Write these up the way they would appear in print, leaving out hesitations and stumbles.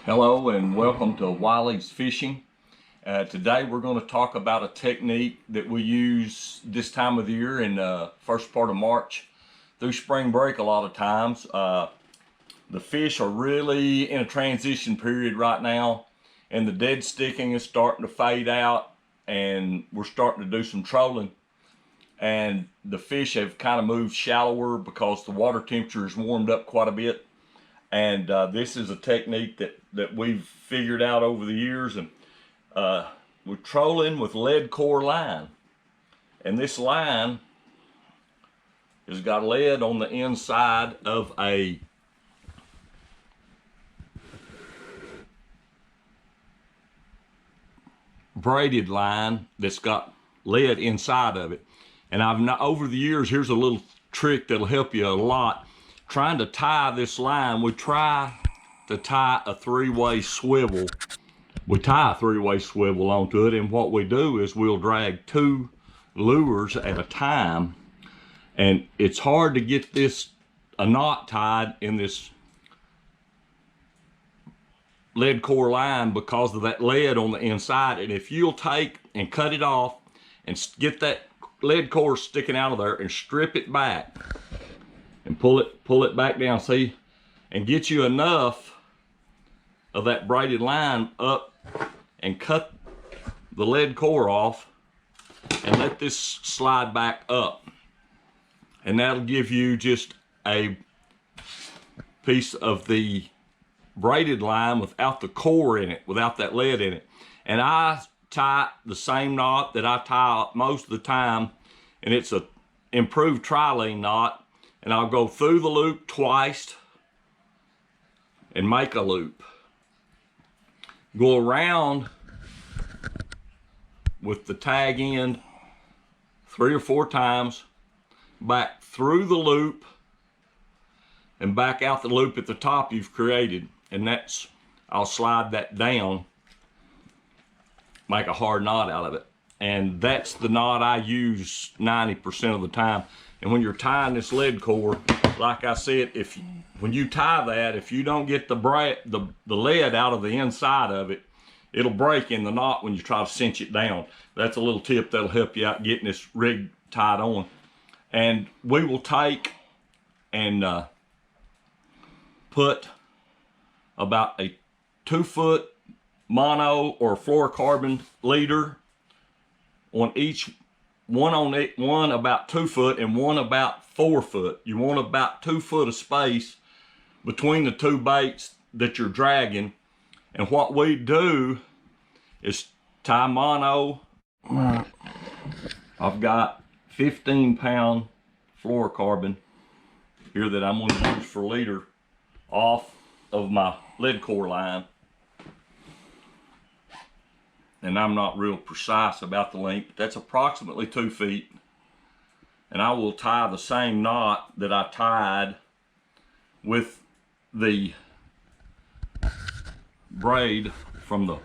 Hello and welcome to Wylie's Fishing. Today we're going to talk about a technique that we use this time of the year in the first part of March through spring break a lot of times. The fish are really in a transition period right now, and the dead sticking is starting to fade out, and we're starting to do some trolling. And the fish have kind of moved shallower because the water temperature has warmed up quite a bit. And this is a technique that we've figured out over the years, and we're trolling with lead core line. And this line has got lead on the inside of a braided line that's got lead inside of it. And I've not, over the years, here's a little trick that'll help you a lot. Trying to tie this line, we try to tie a three-way swivel. We tie a three-way swivel onto it, and what we do is we'll drag two lures at a time, and it's hard to get a knot tied in this lead core line because of that lead on the inside. And if you'll take and cut it off and get that lead core sticking out of there and strip it back and pull it back down, see, and get you enough of that braided line up and cut the lead core off and let this slide back up, and that'll give you just a piece of the braided line without the core in it, without that lead in it. And I tie the same knot that I tie most of the time, and it's a improved tri-lean knot. And I'll go through the loop twice and make a loop. Go around with the tag end 3 or 4 times, back through the loop and back out the loop at the top you've created. And that's, I'll slide that down, make a hard knot out of it. And that's the knot I use 90% of the time. And when you're tying this lead core, like I said, when you tie that, if you don't get the lead out of the inside of it, it'll break in the knot when you try to cinch it down. That's a little tip that'll help you out getting this rig tied on. And we will take and put about a 2-foot mono or fluorocarbon leader on each. One about 2 foot and one about 4 foot. You want about 2 foot of space between the two baits that you're dragging. And what we do is tie mono. I've got 15-pound fluorocarbon here that I'm going to use for leader off of my lead core line. And I'm not real precise about the length, but that's approximately 2 feet. And I will tie the same knot that I tied with the braid from the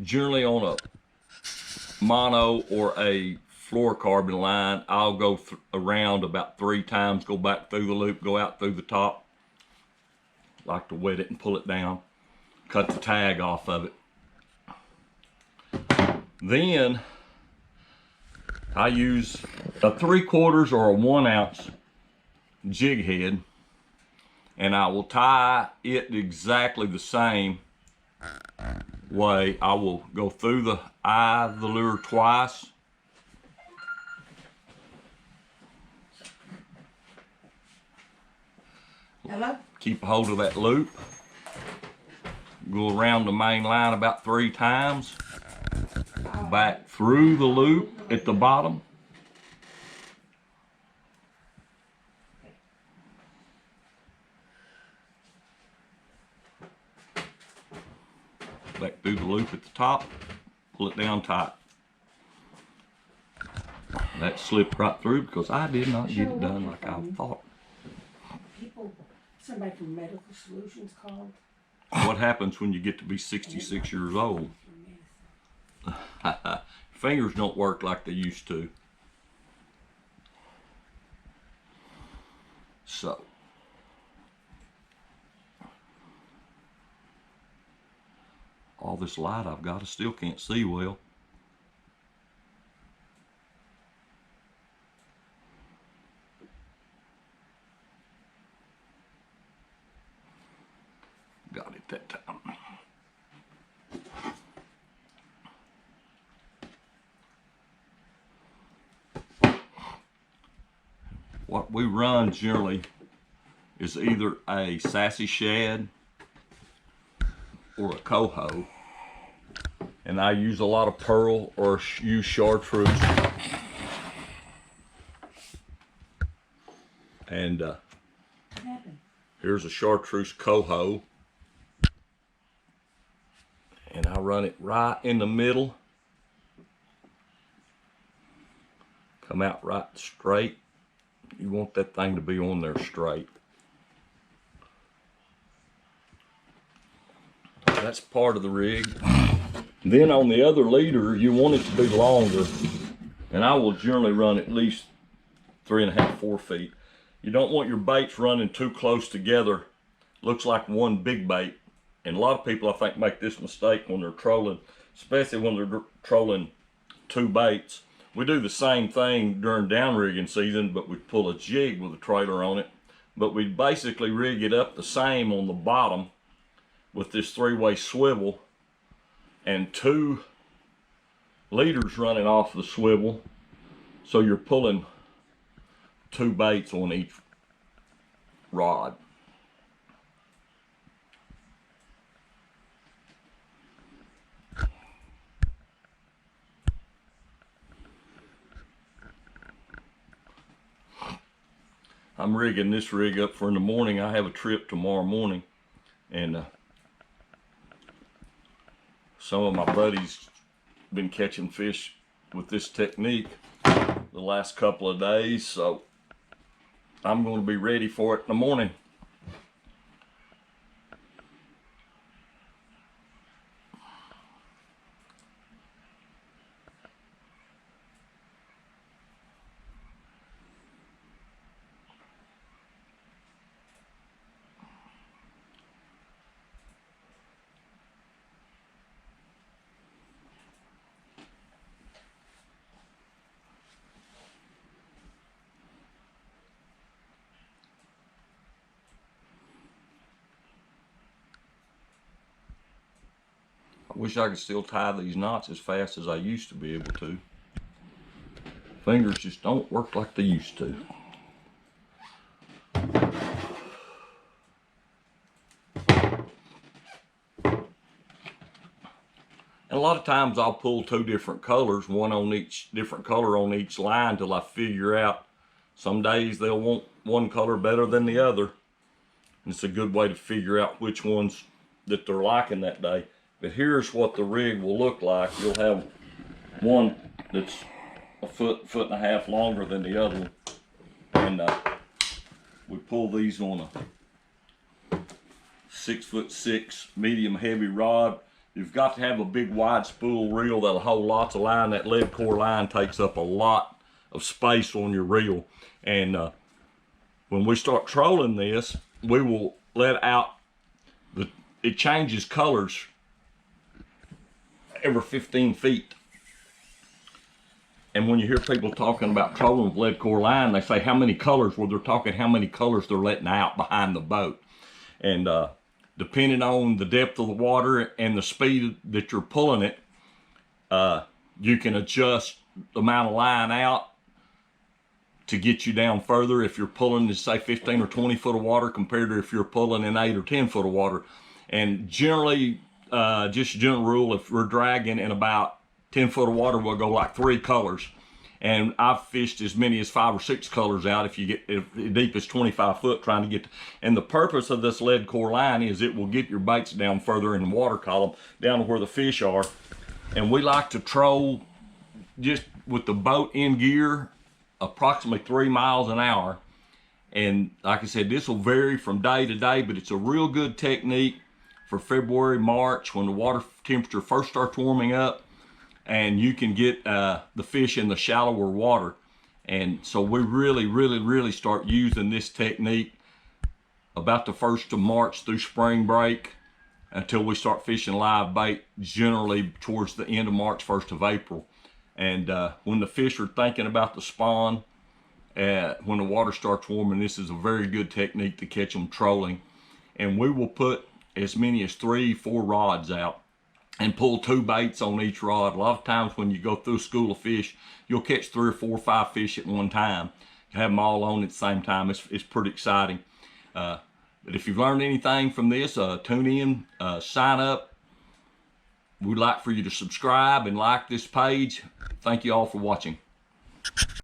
generally on a mono or a fluorocarbon line. I'll go around about 3 times, go back through the loop, go out through the top. Like to wet it and pull it down, cut the tag off of it. Then I use a 3/4 or a 1 ounce jig head, and I will tie it exactly the same way. I will go through the eye of the lure twice, hello? Keep a hold of that loop, go around the main line about 3 times, back through the loop at the bottom, back through the loop at the top, pull it down tight. That slipped right through because I did not get it done like I thought. Somebody from Medical Solutions called. What happens when you get to be 66 years old? Fingers don't work like they used to. So all this light I've got, I still can't see well. Got it that time. What we run generally is either a sassy shad or a coho, and I use a lot of pearl or use chartreuse. And What happened? here's a chartreuse coho, and I run it right in the middle, come out right straight. You want that thing to be on there straight. That's part of the rig. Then on the other leader, you want it to be longer, and I will generally run at least 3.5, 4 feet. You don't want your baits running too close together. Looks like one big bait, and a lot of people I think make this mistake when they're trolling, especially when they're trolling 2 baits. We do the same thing during down rigging season, but we pull a jig with a trailer on it. But we basically rig it up the same on the bottom with this 3-way swivel and 2 leaders running off the swivel. So you're pulling 2 baits on each rod. I'm rigging this rig up for in the morning. I have a trip tomorrow morning, and some of my buddies been catching fish with this technique the last couple of days, so I'm going to be ready for it in the morning. I wish I could still tie these knots as fast as I used to be able to. Fingers just don't work like they used to. And a lot of times I'll pull 2 different colors, one on each different color on each line, till I figure out. Some days they'll want one color better than the other. And it's a good way to figure out which ones that they're liking that day. But here's what the rig will look like. You'll have one that's a foot, 1.5 feet longer than the other one. And we pull these on a 6'6" medium heavy rod. You've got to have a big wide spool reel that'll hold lots of line. That lead core line takes up a lot of space on your reel. And when we start trolling this, we will let out it changes colors every 15 feet. And when you hear people talking about trolling with lead core line, they say how many colors. Well, they're talking how many colors they're letting out behind the boat. And depending on the depth of the water and the speed that you're pulling it, you can adjust the amount of line out to get you down further if you're pulling, say, 15 or 20 foot of water compared to if you're pulling in 8 or 10 foot of water. And generally, just general rule, if we're dragging in about 10 foot of water, we'll go like 3 colors. And I've fished as many as 5 or 6 colors out if the deep is 25 foot trying to get and the purpose of this lead core line is it will get your baits down further in the water column, down to where the fish are. And we like to troll just with the boat in gear approximately 3 miles an hour. And like I said, this will vary from day to day, but it's a real good technique for February, March, when the water temperature first starts warming up, and you can get the fish in the shallower water. And so we really start using this technique about the 1st of March through spring break until we start fishing live bait, generally towards the end of March, 1st of April. And when the fish are thinking about the spawn, when the water starts warming, this is a very good technique to catch them trolling. And we will put as many as 3-4 rods out and pull 2 baits on each rod. A lot of times when you go through a school of fish, you'll catch 3 or 4 or 5 fish at one time. You have them all on at the same time. It's pretty exciting. But if you've learned anything from this, tune in, sign up. We'd like for you to subscribe and like this page. Thank you all for watching.